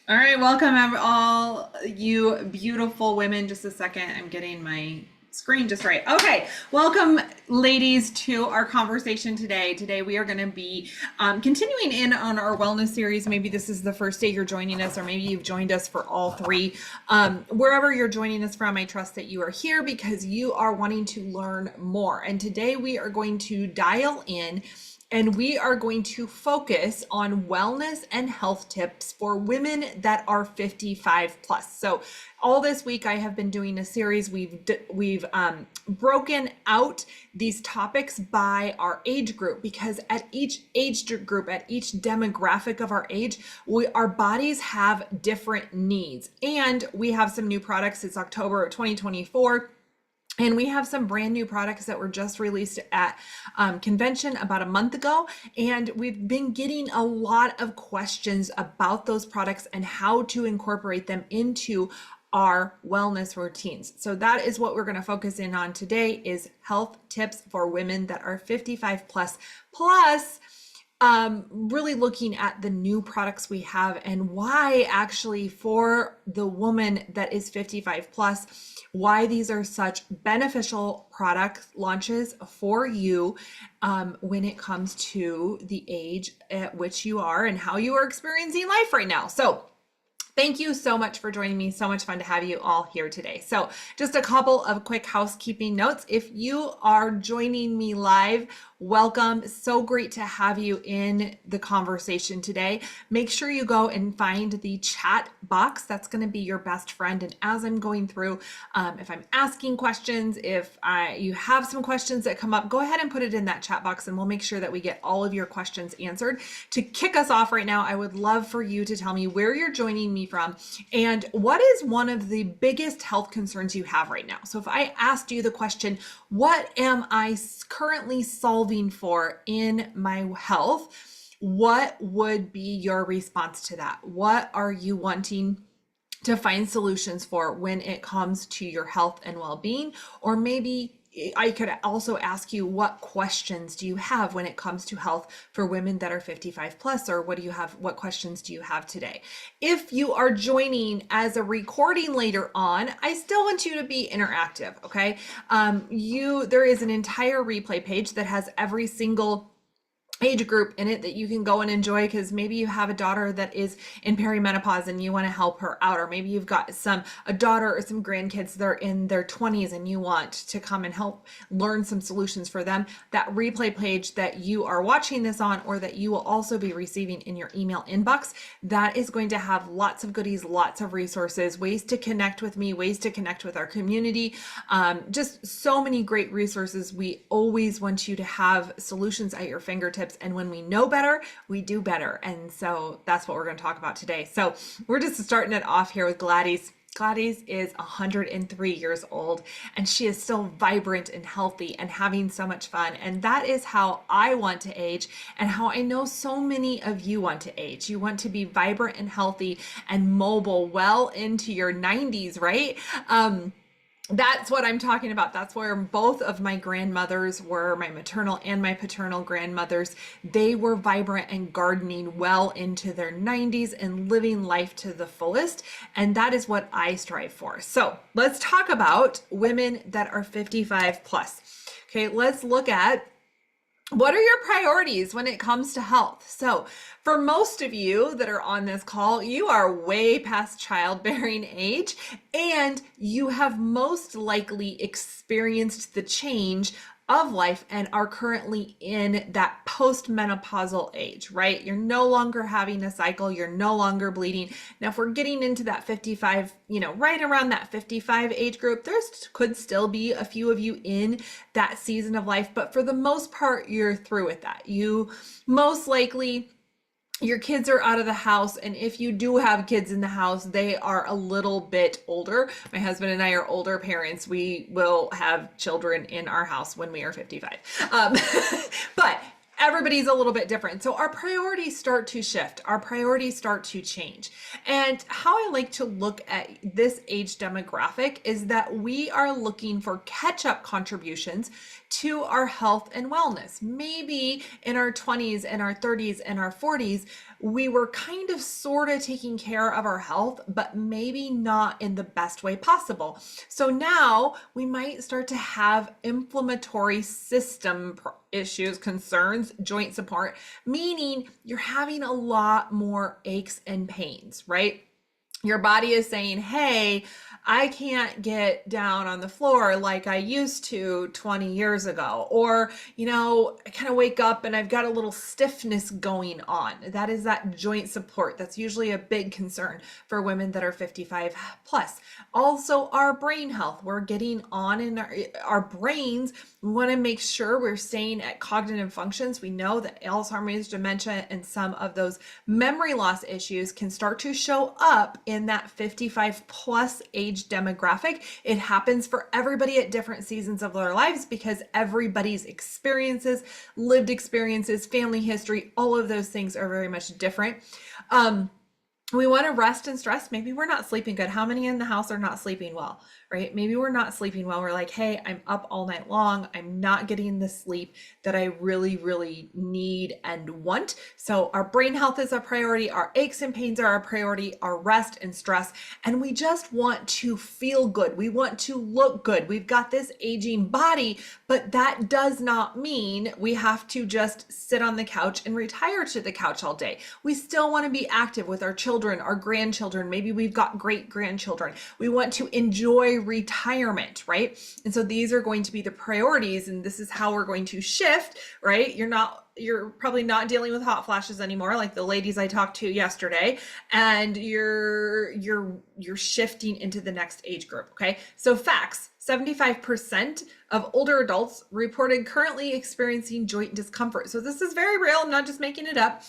All right, welcome all you beautiful women. Just a second, I'm getting my screen just right. Okay, welcome ladies to our conversation today. Today we are going to be continuing in on our wellness series. Maybe this is the first day you're joining us, or maybe you've joined us for all three. Wherever you're joining us from, I trust that you are here because you are wanting to learn more. And today we are going to dial in and we are going to focus on wellness and health tips for women that are 55 plus. So all this week I have been doing a series. We've broken out these topics by our age group, because at each age group, at each demographic of our age, our bodies have different needs. And we have some new products. It's October of 2024. And we have some brand new products that were just released at convention about a month ago. And we've been getting a lot of questions about those products and how to incorporate them into our wellness routines. So that is what we're going to focus in on today, is health tips for women that are 55 plus, really looking at the new products we have and why actually for the woman that is 55 plus, why these are such beneficial product launches for you when it comes to the age at which you are and how you are experiencing life right now. So thank you so much for joining me. So much fun to have you all here today. So just a couple of quick housekeeping notes. If you are joining me live, welcome. So great to have you in the conversation today. Make sure you go and find the chat box. That's going to be your best friend. And as I'm going through, if I'm asking questions, if you have some questions that come up, go ahead and put it in that chat box and we'll make sure that we get all of your questions answered. To kick us off right now, I would love for you to tell me where you're joining me from and what is one of the biggest health concerns you have right now. So if I asked you the question, what am I currently solving for in my health? What would be your response to that? What are you wanting to find solutions for when it comes to your health and well-being? Or maybe I could also ask you, what questions do you have when it comes to health for women that are 55 plus, or what questions do you have today? If you are joining as a recording later on, I still want you to be interactive, okay? There is an entire replay page that has every single age group in it that you can go and enjoy, because maybe you have a daughter that is in perimenopause and you want to help her out, or maybe you've got a daughter or some grandkids that are in their 20s and you want to come and help learn some solutions for them. That replay page that you are watching this on, or that you will also be receiving in your email inbox, that is going to have lots of goodies, lots of resources, ways to connect with me, ways to connect with our community, just so many great resources. We always want you to have solutions at your fingertips. And when we know better, we do better. And so that's what we're going to talk about today. So we're just starting it off here with Gladys. Gladys is 103 years old and she is still vibrant and healthy and having so much fun. And that is how I want to age, and how I know so many of you want to age. You want to be vibrant and healthy and mobile well into your 90s, right? That's what I'm talking about. That's where both of my grandmothers were, my maternal and my paternal grandmothers. They were vibrant and gardening well into their 90s and living life to the fullest. And that is what I strive for. So let's talk about women that are 55 plus. Okay, let's look at, what are your priorities when it comes to health? So for most of you that are on this call, you are way past childbearing age, and you have most likely experienced the change of life and are currently in that post-menopausal age, right? You're no longer having a cycle. You're no longer bleeding. Now, if we're getting into that 55, right around that 55 age group, there's could still be a few of you in that season of life, but for the most part, you're through with that. You most likely, your kids are out of the house, and if you do have kids in the house, they are a little bit older. My husband and I are older parents. We will have children in our house when we are 55. But everybody's a little bit different. So our priorities start to shift. Our priorities start to change. And how I like to look at this age demographic is that we are looking for catch-up contributions to our health and wellness. Maybe in our 20s and our 30s and our 40s, we were kind of sort of taking care of our health, but maybe not in the best way possible. So now we might start to have inflammatory system issues, concerns, joint support, meaning you're having a lot more aches and pains, right? Your body is saying, hey, I can't get down on the floor like I used to 20 years ago. Or, I kind of wake up and I've got a little stiffness going on. That is that joint support. That's usually a big concern for women that are 55 plus. Also, our brain health. We're getting on in our brains. We want to make sure we're staying at cognitive functions. We know that Alzheimer's, dementia, and some of those memory loss issues can start to show up in that 55 plus age demographic. It happens for everybody at different seasons of their lives because everybody's experiences, lived experiences, family history, all of those things are very much different. We want to rest and stress. Maybe we're not sleeping good. How many in the house are not sleeping well, right? Maybe we're not sleeping well. We're like, hey, I'm up all night long. I'm not getting the sleep that I really, really need and want. So our brain health is a priority. Our aches and pains are a priority, our rest and stress. And we just want to feel good. We want to look good. We've got this aging body, but that does not mean we have to just sit on the couch and retire to the couch all day. We still want to be active with our children, our grandchildren. Maybe we've got great grandchildren. We want to enjoy retirement, right? And so these are going to be the priorities, and this is how we're going to shift, right? You're probably not dealing with hot flashes anymore, like the ladies I talked to yesterday, and you're shifting into the next age group. Okay. So facts, 75% of older adults reported currently experiencing joint discomfort. So this is very real. I'm not just making it up.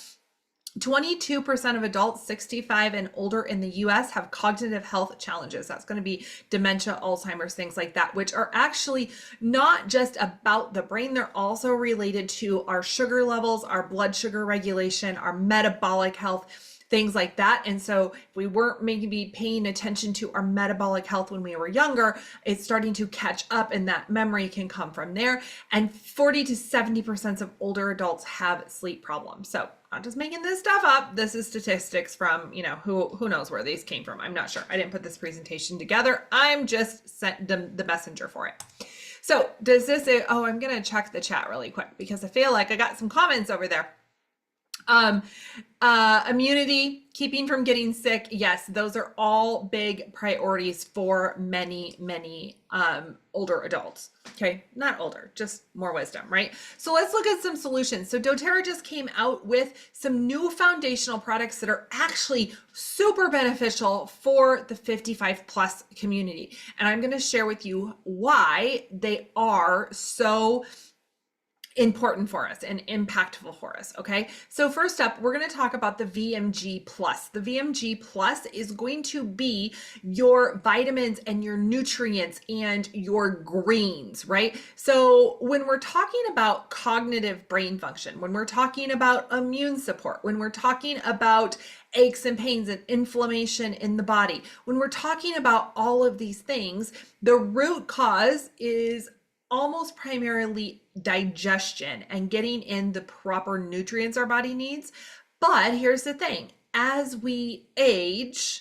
22% of adults 65 and older in the US have cognitive health challenges. That's going to be dementia, Alzheimer's, things like that, which are actually not just about the brain. They're also related to our sugar levels, our blood sugar regulation, our metabolic health, things like that. And so if we weren't maybe paying attention to our metabolic health when we were younger, it's starting to catch up, and that memory can come from there. And 40 to 70% of older adults have sleep problems. So not just making this stuff up. This is statistics from, who knows where these came from. I'm not sure. I didn't put this presentation together. I'm just sent the messenger for it. So does this say, I'm going to check the chat really quick because I feel like I got some comments over there. Immunity, keeping from getting sick. Yes, those are all big priorities for many, older adults. Okay. Not older, just more wisdom, right? So let's look at some solutions. So doTERRA just came out with some new foundational products that are actually super beneficial for the 55 plus community. And I'm going to share with you why they are so important for us and impactful for us. Okay. So first up, we're going to talk about the VMG Plus. The VMG Plus is going to be your vitamins and your nutrients and your greens, right? So when we're talking about cognitive brain function, when we're talking about immune support, when we're talking about aches and pains and inflammation in the body, when we're talking about all of these things, the root cause is almost primarily digestion and getting in the proper nutrients our body needs. But here's the thing, as we age,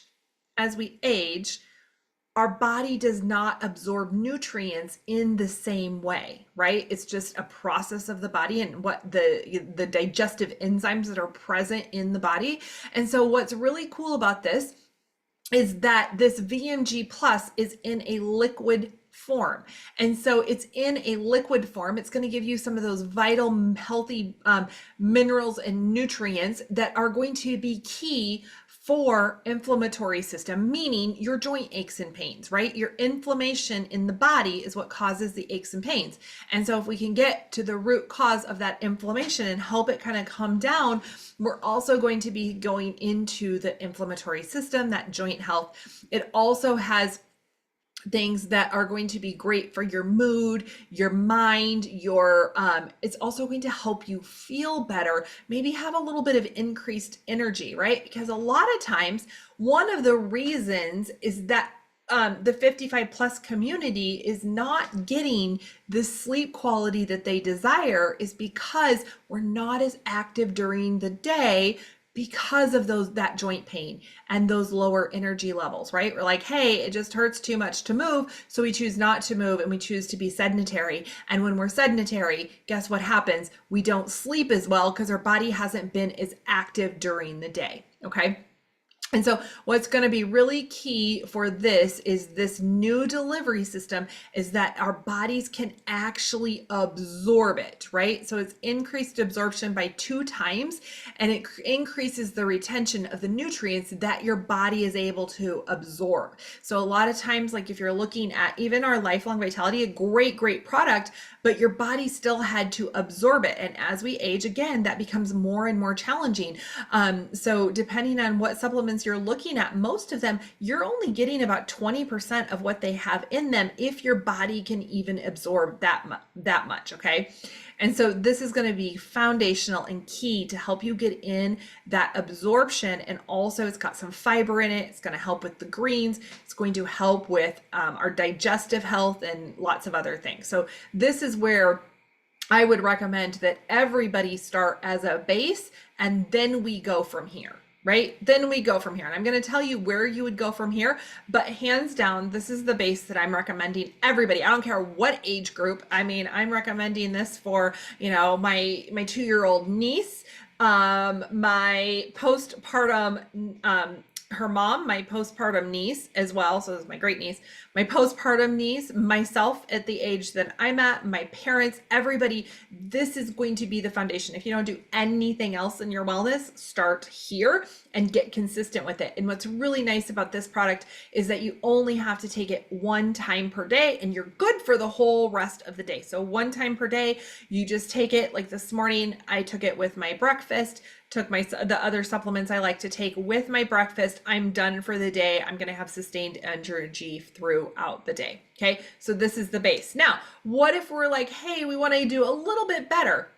our body does not absorb nutrients in the same way, right? It's just a process of the body and what the digestive enzymes that are present in the body. And so what's really cool about this is that this VMG Plus is in a liquid form. And so it's in a liquid form. It's going to give you some of those vital, healthy minerals and nutrients that are going to be key for inflammatory system, meaning your joint aches and pains, right? Your inflammation in the body is what causes the aches and pains. And so if we can get to the root cause of that inflammation and help it kind of come down, we're also going to be going into the inflammatory system, that joint health. It also has things that are going to be great for your mood, your mind, it's also going to help you feel better, maybe have a little bit of increased energy, right? Because a lot of times, one of the reasons is that the 55 plus community is not getting the sleep quality that they desire is because we're not as active during the day because of that joint pain and those lower energy levels, right? We're like, hey, it just hurts too much to move, so we choose not to move and we choose to be sedentary. And when we're sedentary, guess what happens? We don't sleep as well because our body hasn't been as active during the day, okay? And so what's going to be really key for this is this new delivery system is that our bodies can actually absorb it, right? So it's increased absorption by 2 times, and it increases the retention of the nutrients that your body is able to absorb. So a lot of times, like if you're looking at even our Lifelong Vitality, a great product, but your body still had to absorb it. And as we age, again, that becomes more and more challenging. So depending on what supplements you're looking at, most of them, you're only getting about 20% of what they have in them if your body can even absorb that much, okay? And so this is going to be foundational and key to help you get in that absorption. And also it's got some fiber in it. It's going to help with the greens. It's going to help with our digestive health and lots of other things. So this is where I would recommend that everybody start as a base, and then we go from here. Right? Then we go from here. And I'm going to tell you where you would go from here, but hands down, this is the base that I'm recommending everybody. I don't care what age group. I mean, I'm recommending this for, my 2-year-old niece, my postpartum, her mom, my postpartum niece as well. So this is my great niece, my postpartum niece, myself at the age that I'm at, my parents, everybody. This is going to be the foundation. If you don't do anything else in your wellness, start here and get consistent with it. And what's really nice about this product is that you only have to take it 1 time per day and you're good for the whole rest of the day. So 1 time per day, you just take it. Like this morning, I took it with my breakfast, took the other supplements I like to take with my breakfast. I'm done for the day. I'm going to have sustained energy throughout the day. Okay. So this is the base. Now, what if we're like, hey, we want to do a little bit better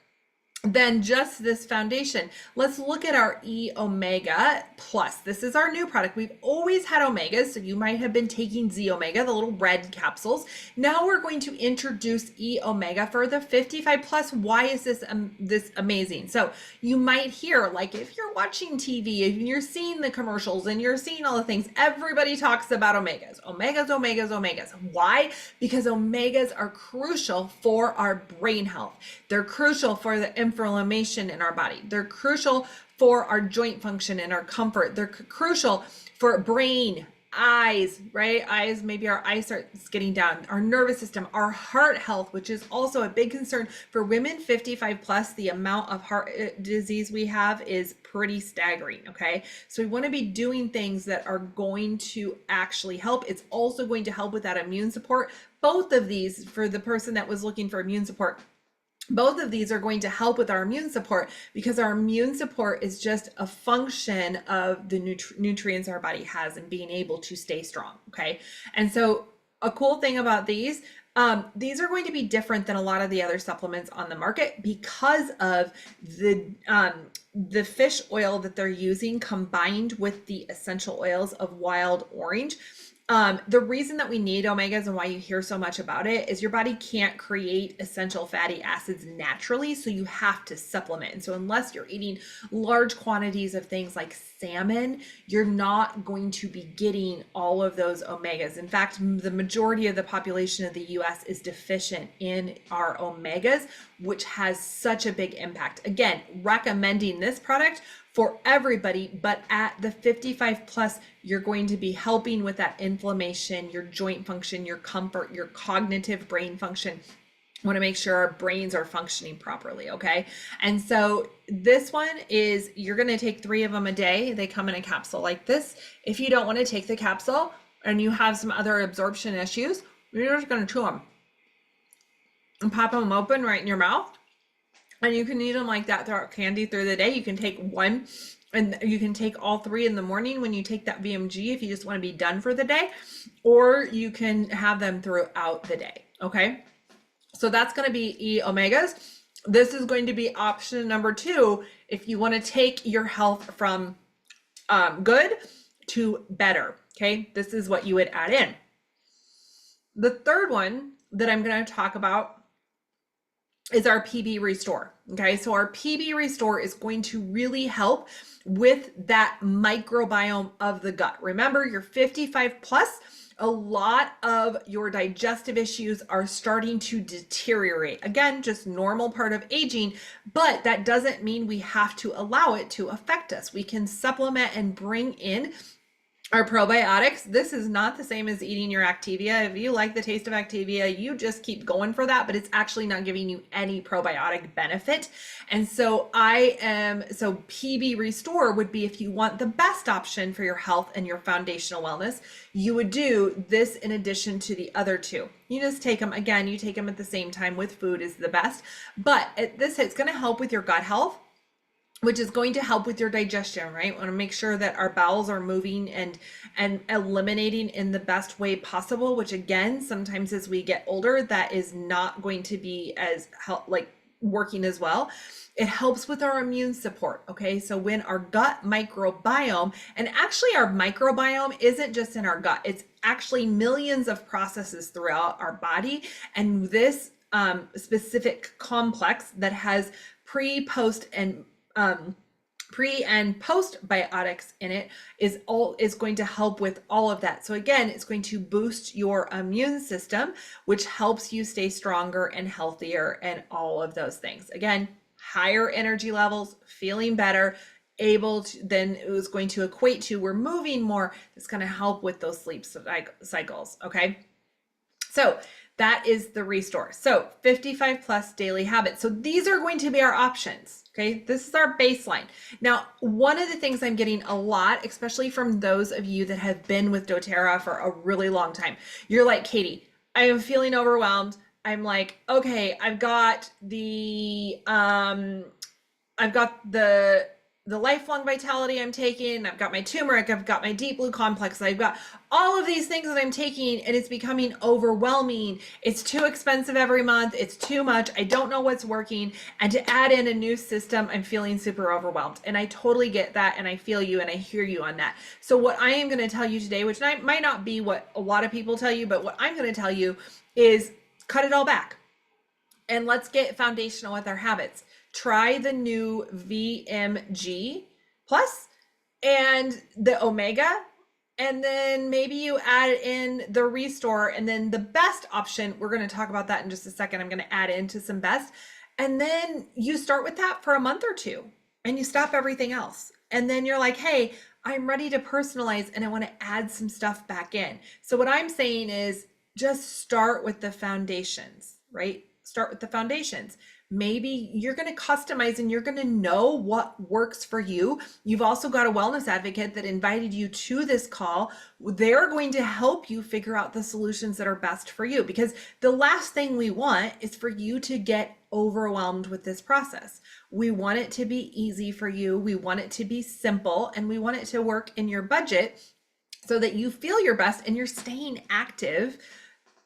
than just this foundation? Let's look at our E Omega Plus. This is our new product. We've always had omegas, so you might have been taking Z Omega, the little red capsules. Now we're going to introduce E Omega for the 55 plus. Why is this amazing? So you might hear, like if you're watching TV and you're seeing the commercials and you're seeing all the things, everybody talks about omegas. Why? Because omegas are crucial for our brain health. They're crucial for the inflammation in our body. They're crucial for our joint function and our comfort. They're crucial for brain, eyes, right? Eyes, maybe our eyes starts getting down, our nervous system, our heart health, which is also a big concern for women 55 plus. The amount of heart disease we have is pretty staggering. Okay. So we want to be doing things that are going to actually help. It's also going to help with that immune support. Both of these, for the person that was looking for immune support, both of these are going to help with our immune support, because our immune support is just a function of the nutrients our body has and being able to stay strong. Okay. And so a cool thing about these are going to be different than a lot of the other supplements on the market because of the fish oil that they're using combined with the essential oils of wild orange. The reason that we need omegas and why you hear so much about it is your body can't create essential fatty acids naturally, so you have to supplement. And so unless you're eating large quantities of things like salmon, you're not going to be getting all of those omegas. In fact, the majority of the population of the US is deficient in our omegas, which has such a big impact. Again, recommending this product for everybody, but at the 55 plus, you're going to be helping with that inflammation, your joint function, your comfort, your cognitive brain function. I want to make sure our brains are functioning properly. Okay. And so this one is, you're going to take 3 of them a day. They come in a capsule like this. If you don't want to take the capsule and you have some other absorption issues, you're just going to chew them and pop them open right in your mouth. And you can eat them like that throughout candy through the day. You can take 1 and you can take all 3 in the morning when you take that VMG if you just want to be done for the day, or you can have them throughout the day. Okay. So that's going to be E omegas. This is going to be option number 2 if you want to take your health from good to better. Okay, this is what you would add in. The third one that I'm going to talk about is our PB Restore. Okay, so our PB Restore is going to really help with that microbiome of the gut. Remember, you're 55 plus, a lot of your digestive issues are starting to deteriorate. Again, just normal part of aging, but that doesn't mean we have to allow it to affect us. We can supplement and bring in our probiotics. This is not the same as eating your Activia. If you like the taste of Activia, you just keep going for that, but it's actually not giving you any probiotic benefit. And so PB Restore would be, if you want the best option for your health and your foundational wellness, you would do this in addition to the other two. You just take them, again, you take them at the same time with food is the best, but it's going to help with your gut health, which is going to help with your digestion, right? We want to make sure that our bowels are moving and eliminating in the best way possible, which again, sometimes as we get older, that is not going to be as working as well. It helps with our immune support, okay? So when our gut microbiome, and actually our microbiome isn't just in our gut, it's actually millions of processes throughout our body. And this specific complex that has pre, post, and postbiotics in it is going to help with all of that. So again, it's going to boost your immune system, which helps you stay stronger and healthier and all of those things. Again, higher energy levels, feeling better, then it was going to equate to we're moving more. It's going to help with those sleep cycles. Okay. So that is the Restore. So 55 plus daily habits. So these are going to be our options. Okay, this is our baseline. Now, one of the things I'm getting a lot, especially from those of you that have been with doTERRA for a really long time, you're like, Katie, I am feeling overwhelmed. I'm like, okay, I've got the lifelong vitality I'm taking, I've got my turmeric, I've got my deep blue complex, I've got all of these things that I'm taking, and it's becoming overwhelming. It's too expensive every month. It's too much. I don't know what's working. And to add in a new system, I'm feeling super overwhelmed. And I totally get that. And I feel you and I hear you on that. So what I am going to tell you today, which might not be what a lot of people tell you, but what I'm going to tell you is cut it all back. And let's get foundational with our habits. Try the new VMG Plus and the Omega, and then maybe you add in the Restore, and then the best option, we're going to talk about that in just a second. I'm going to add into some best, and then you start with that for a month or two and you stop everything else. And then you're like, hey, I'm ready to personalize and I want to add some stuff back in. So what I'm saying is just start with the foundations, right? Start with the foundations. Maybe you're going to customize and you're going to know what works for you. You've also got a wellness advocate that invited you to this call. They're going to help you figure out the solutions that are best for you, because the last thing we want is for you to get overwhelmed with this process. We want it to be easy for you. We want it to be simple, and we want it to work in your budget so that you feel your best and you're staying active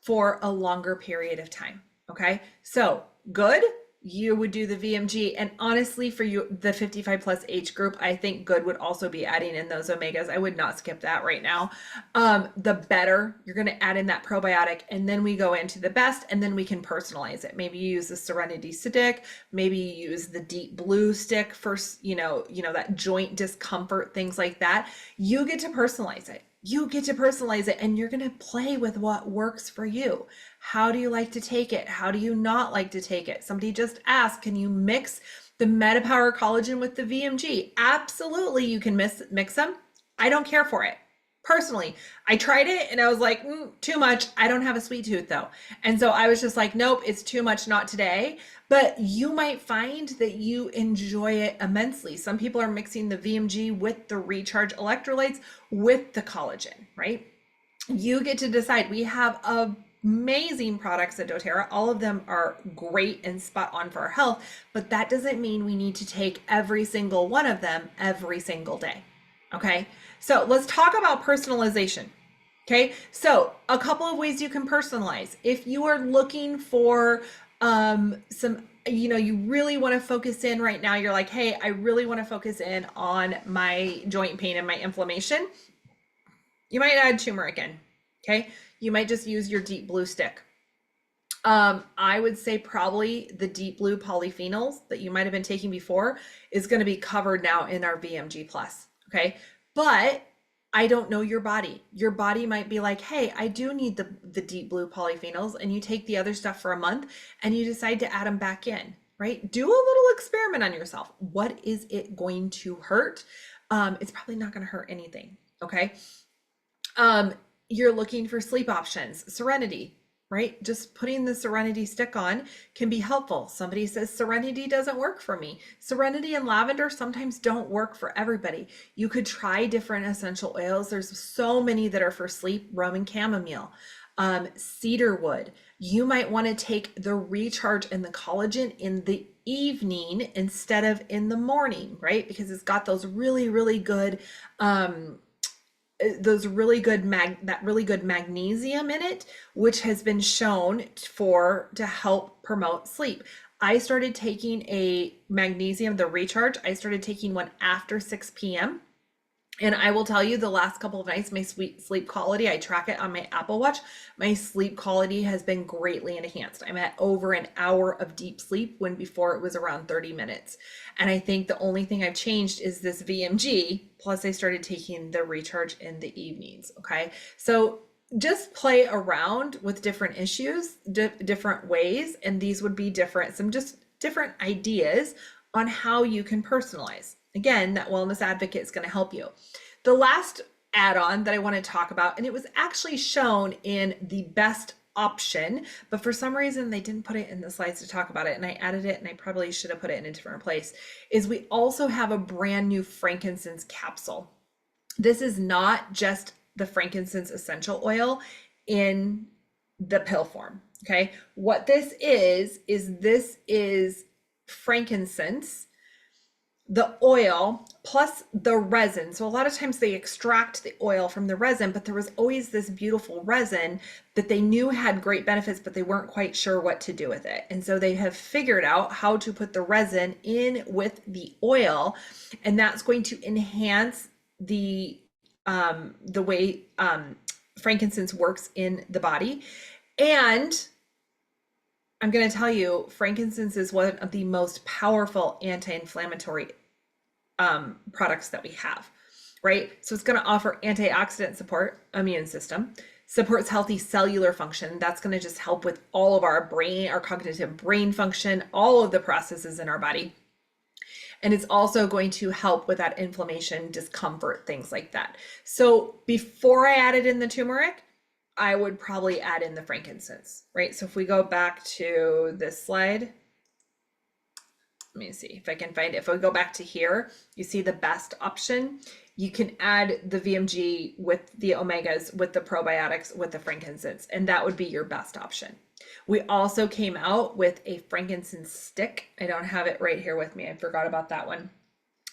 for a longer period of time. Okay, so good. You would do the VMG, and honestly, for you, the 55 plus age group, I think good would also be adding in those omegas. I would not skip that right now. The better, you're going to add in that probiotic, and then we go into the best, and then we can personalize it. Maybe you use the Serenity stick, maybe you use the deep blue stick for, that joint discomfort, things like that. You get to personalize it. You get to personalize it, and you're going to play with what works for you. How do you like to take it? How do you not like to take it? Somebody just asked, can you mix the MetaPower collagen with the VMG? Absolutely, you can mix them. I don't care for it. Personally, I tried it and I was like, too much. I don't have a sweet tooth though. And so I was just like, nope, it's too much, not today. But you might find that you enjoy it immensely. Some people are mixing the VMG with the Recharge electrolytes with the collagen, right? You get to decide. We have amazing products at doTERRA. All of them are great and spot on for our health, but that doesn't mean we need to take every single one of them every single day. Okay, so let's talk about personalization. Okay, so a couple of ways you can personalize. If you are looking for you really want to focus in right now, you're like, hey, I really want to focus in on my joint pain and my inflammation. You might add turmeric in. Okay. You might just use your deep blue stick. I would say probably the deep blue polyphenols that you might have been taking before is going to be covered now in our VMG plus. Okay. But I don't know your body. Your body might be like, hey, I do need the deep blue polyphenols, and you take the other stuff for a month and you decide to add them back in, right? Do a little experiment on yourself. What is it going to hurt? It's probably not going to hurt anything. Okay. You're looking for sleep options, Serenity, right? Just putting the Serenity stick on can be helpful. Somebody says Serenity doesn't work for me. Serenity and lavender sometimes don't work for everybody. You could try different essential oils. There's so many that are for sleep, Roman chamomile, cedarwood. You might want to take the recharge and the collagen in the evening instead of in the morning, right? Because it's got those really, really good, that really good magnesium in it, which has been shown to help promote sleep. I started taking a magnesium, the recharge. I started taking one after 6 p.m. And I will tell you, the last couple of nights, my sleep quality, I track it on my Apple Watch. My sleep quality has been greatly enhanced. I'm at over an hour of deep sleep when before it was around 30 minutes. And I think the only thing I've changed is this VMG. Plus I started taking the recharge in the evenings. Okay. So just play around with different issues, different ways. And these would be some just different ideas on how you can personalize. Again, that wellness advocate is going to help you. The last add-on that I want to talk about, and it was actually shown in the best option, but for some reason they didn't put it in the slides to talk about it, and I added it, and I probably should have put it in a different place, is we also have a brand new frankincense capsule. This is not just the frankincense essential oil in the pill form. Okay. What this is frankincense, the oil plus the resin. So a lot of times they extract the oil from the resin, but there was always this beautiful resin that they knew had great benefits, but they weren't quite sure what to do with it. And so they have figured out how to put the resin in with the oil, and that's going to enhance the way frankincense works in the body. And I'm going to tell you, frankincense is one of the most powerful anti-inflammatory products that we have, right? So it's going to offer antioxidant support, immune system, supports healthy cellular function. That's going to just help with all of our brain, our cognitive brain function, all of the processes in our body. And it's also going to help with that inflammation, discomfort, things like that. So before I added in the turmeric, I would probably add in the frankincense, right? So if we go back to this slide, let me see if I can find it. If we go back to here, you see the best option. You can add the VMG with the omegas, with the probiotics, with the frankincense, and that would be your best option. We also came out with a frankincense stick. I don't have it right here with me. I forgot about that one.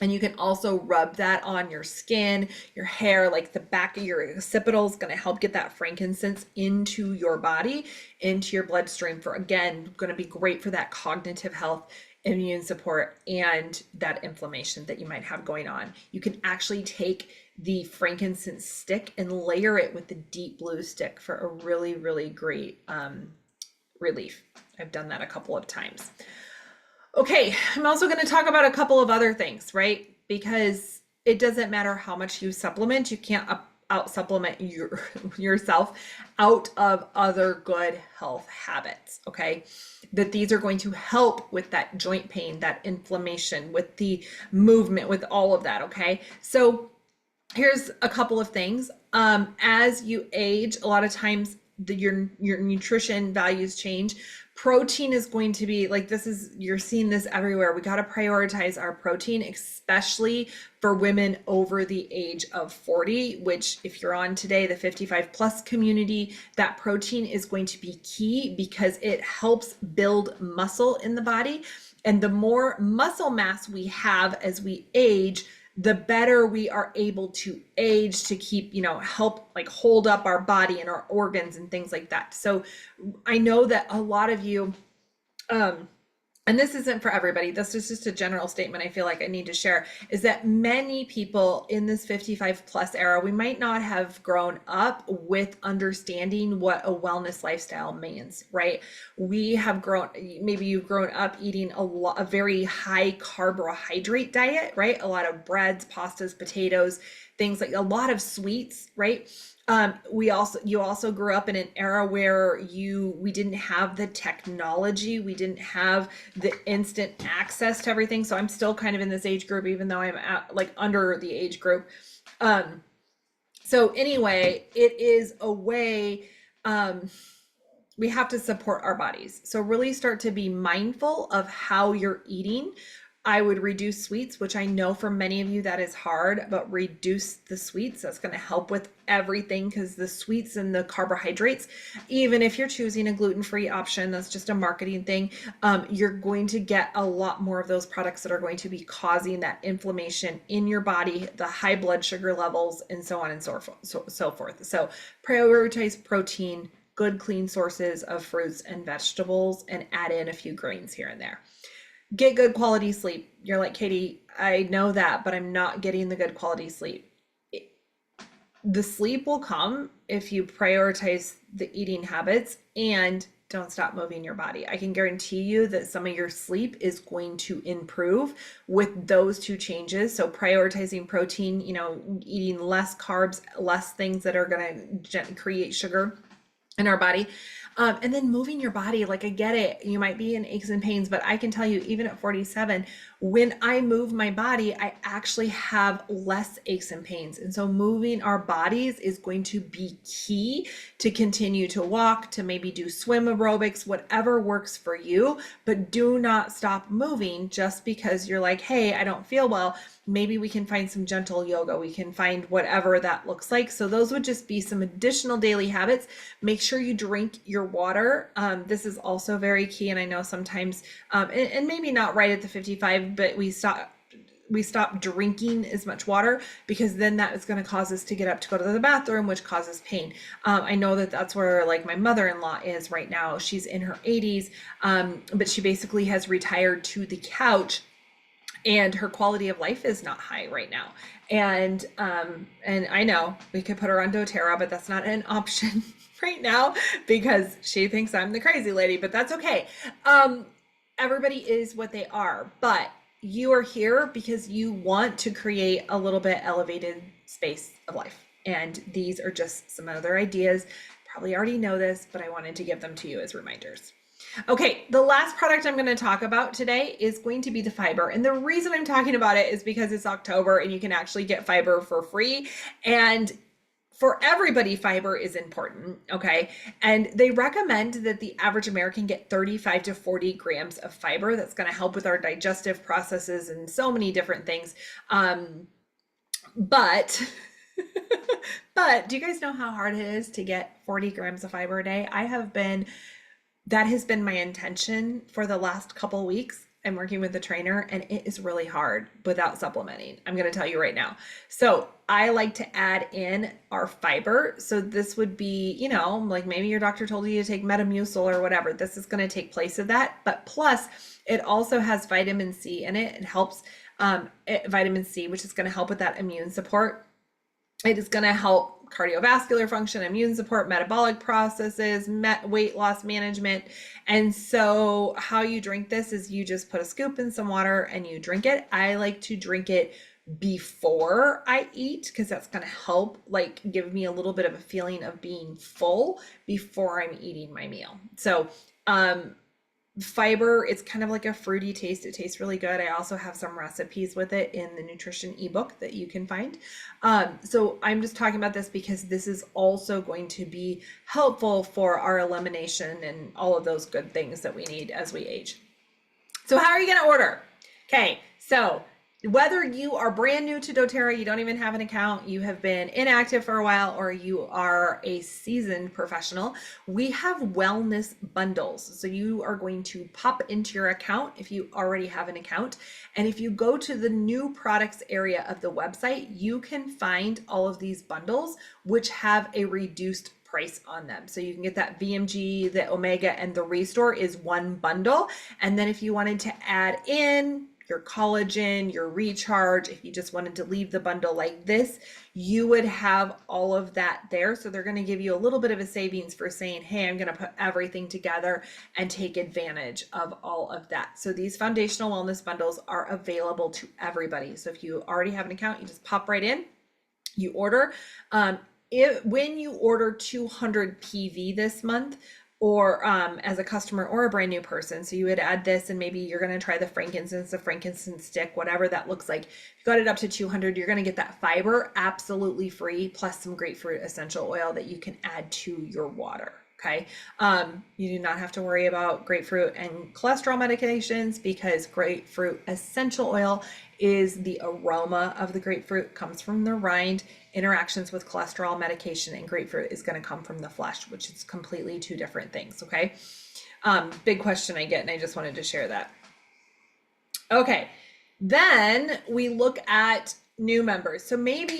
And you can also rub that on your skin, your hair, like the back of your occipital is going to help get that frankincense into your body, into your bloodstream for, again, going to be great for that cognitive health, immune support, and that inflammation that you might have going on. You can actually take the frankincense stick and layer it with the deep blue stick for a really, really great relief. I've done that a couple of times. Okay, I'm also going to talk about a couple of other things, right? Because it doesn't matter how much you supplement, you can't out supplement yourself out of other good health habits, okay? That these are going to help with that joint pain, that inflammation, with the movement, with all of that, okay? So here's a couple of things. As you age, a lot of times your nutrition values change. Protein is going to be like, you're seeing this everywhere. We got to prioritize our protein, especially for women over the age of 40, which if you're on today, the 55 plus community, that protein is going to be key because it helps build muscle in the body. And the more muscle mass we have as we age, the better we are able to age to keep, help like hold up our body and our organs and things like that. So I know that a lot of you and this isn't for everybody, this is just a general statement I feel like I need to share, is that many people in this 55 plus era, we might not have grown up with understanding what a wellness lifestyle means, right? We have grown, maybe you've grown up eating a very high carbohydrate diet, right? A lot of breads, pastas, potatoes, things like a lot of sweets, right? You also grew up in an era where we didn't have the technology, we didn't have the instant access to everything. So I'm still kind of in this age group, even though I'm like under the age group. So anyway, it is a way, we have to support our bodies. So really start to be mindful of how you're eating. I would reduce sweets, which I know for many of you that is hard, but reduce the sweets. That's going to help with everything, because the sweets and the carbohydrates, even if you're choosing a gluten-free option, that's just a marketing thing. You're going to get a lot more of those products that are going to be causing that inflammation in your body, the high blood sugar levels, and so on and so forth. So prioritize protein, good clean sources of fruits and vegetables, and add in a few grains here and there. Get good quality sleep. You're like, Katie, I know that, but I'm not getting the good quality sleep. The sleep will come if you prioritize the eating habits and don't stop moving your body. I can guarantee you that some of your sleep is going to improve with those two changes. So prioritizing protein, eating less carbs, less things that are going to create sugar in our body. And then moving your body, like I get it, you might be in aches and pains, but I can tell you, even at 47, when I move my body, I actually have less aches and pains. And so moving our bodies is going to be key to continue to walk, to maybe do swim aerobics, whatever works for you, but do not stop moving just because you're like, hey, I don't feel well. Maybe we can find some gentle yoga. We can find whatever that looks like. So those would just be some additional daily habits. Make sure you drink your water. This is also very key. And I know sometimes, and maybe not right at the 55, but we stop drinking as much water, because then that is going to cause us to get up to go to the bathroom, which causes pain. I know that that's where like my mother-in-law is right now. She's in her 80s, but she basically has retired to the couch, and her quality of life is not high right now. And I know we could put her on doTERRA, but that's not an option right now because she thinks I'm the crazy lady, but that's okay. Everybody is what they are, but you are here because you want to create a little bit elevated space of life. And these are just some other ideas. Probably already know this, but I wanted to give them to you as reminders. Okay, the last product I'm going to talk about today is going to be the fiber. And the reason I'm talking about it is because it's October and you can actually get fiber for free. And for everybody, fiber is important, okay? And they recommend that the average American get 35 to 40 grams of fiber. That's going to help with our digestive processes and so many different things. But do you guys know how hard it is to get 40 grams of fiber a day? That has been my intention for the last couple weeks. I'm working with a trainer and it is really hard without supplementing. I'm going to tell you right now. So I like to add in our fiber. So this would be, like maybe your doctor told you to take Metamucil or whatever. This is going to take place of that. But plus it also has vitamin C in it. It helps vitamin C, which is going to help with that immune support. It is going to help cardiovascular function, immune support, metabolic processes, weight loss management. And so how you drink this is you just put a scoop in some water and you drink it. I like to drink it before I eat because that's going to help give me a little bit of a feeling of being full before I'm eating my meal. So fiber, it's kind of like a fruity taste. It tastes really good. I also have some recipes with it in the nutrition ebook that you can find. So I'm just talking about this because this is also going to be helpful for our elimination and all of those good things that we need as we age. So how are you going to order? Okay, so Whether you are brand new to doTERRA, you don't even have an account, you have been inactive for a while, or you are a seasoned professional, we have wellness bundles. So you are going to pop into your account if you already have an account. And if you go to the new products area of the website, you can find all of these bundles, which have a reduced price on them. So you can get that VMG, the Omega, and the Restore is one bundle. And then if you wanted to add in your collagen, your recharge, if you just wanted to leave the bundle like this, you would have all of that there. So they're going to give you a little bit of a savings for saying, hey, I'm going to put everything together and take advantage of all of that. So these foundational wellness bundles are available to everybody. So if you already have an account, you just pop right in, you order. When you order 200 PV this month, or as a customer or a brand new person, so you would add this, and maybe you're going to try the frankincense stick, whatever that looks like. If you got it up to 200, you're going to get that fiber absolutely free, plus some grapefruit essential oil that you can add to your water. Okay. You do not have to worry about grapefruit and cholesterol medications, because grapefruit essential oil is the aroma of the grapefruit, comes from the rind. Interactions with cholesterol medication and grapefruit is going to come from the flesh, which is completely two different things. Okay. Big question I get, and I just wanted to share that. Okay. Then we look at new members. So maybe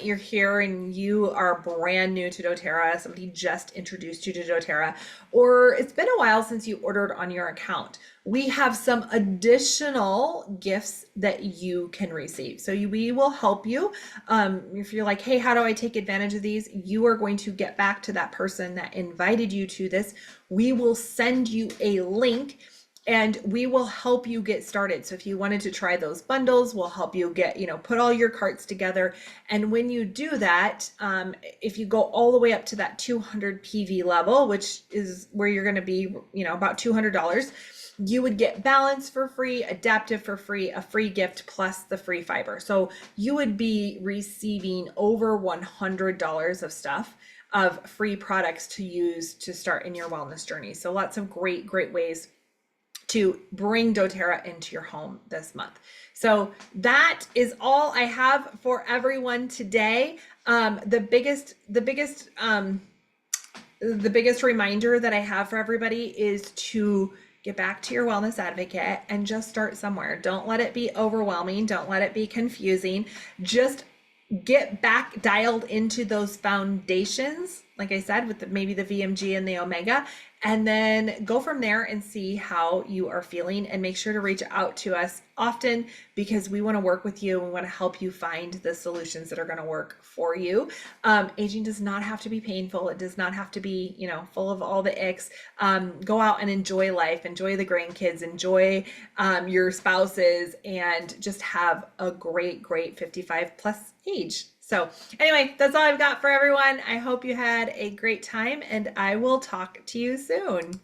you're here and you are brand new to doTERRA, somebody just introduced you to doTERRA, or it's been a while since you ordered on your account. We have some additional gifts that you can receive. So we will help you. If you're like, hey, how do I take advantage of these? You are going to get back to that person that invited you to this. We will send you a link, and we will help you get started. So if you wanted to try those bundles, we'll help you get, put all your carts together. And when you do that, if you go all the way up to that 200 PV level, which is where you're going to be, about $200, you would get balance for free, adaptive for free, a free gift, plus the free fiber. So you would be receiving over $100 of stuff, of free products to use to start in your wellness journey. So lots of great ways to bring doTERRA into your home this month. So that is all I have for everyone today. The biggest reminder that I have for everybody is to get back to your wellness advocate and just start somewhere. Don't let it be overwhelming. Don't let it be confusing. Just get back dialed into those foundations, like I said, with maybe the VMG and the Omega, and then go from there and see how you are feeling. And make sure to reach out to us often, because we want to work with you and we want to help you find the solutions that are going to work for you. Aging does not have to be painful. It does not have to be, full of all the icks. Go out and enjoy life, enjoy the grandkids, enjoy your spouses, and just have a great 55 plus age. So anyway, that's all I've got for everyone. I hope you had a great time, and I will talk to you soon.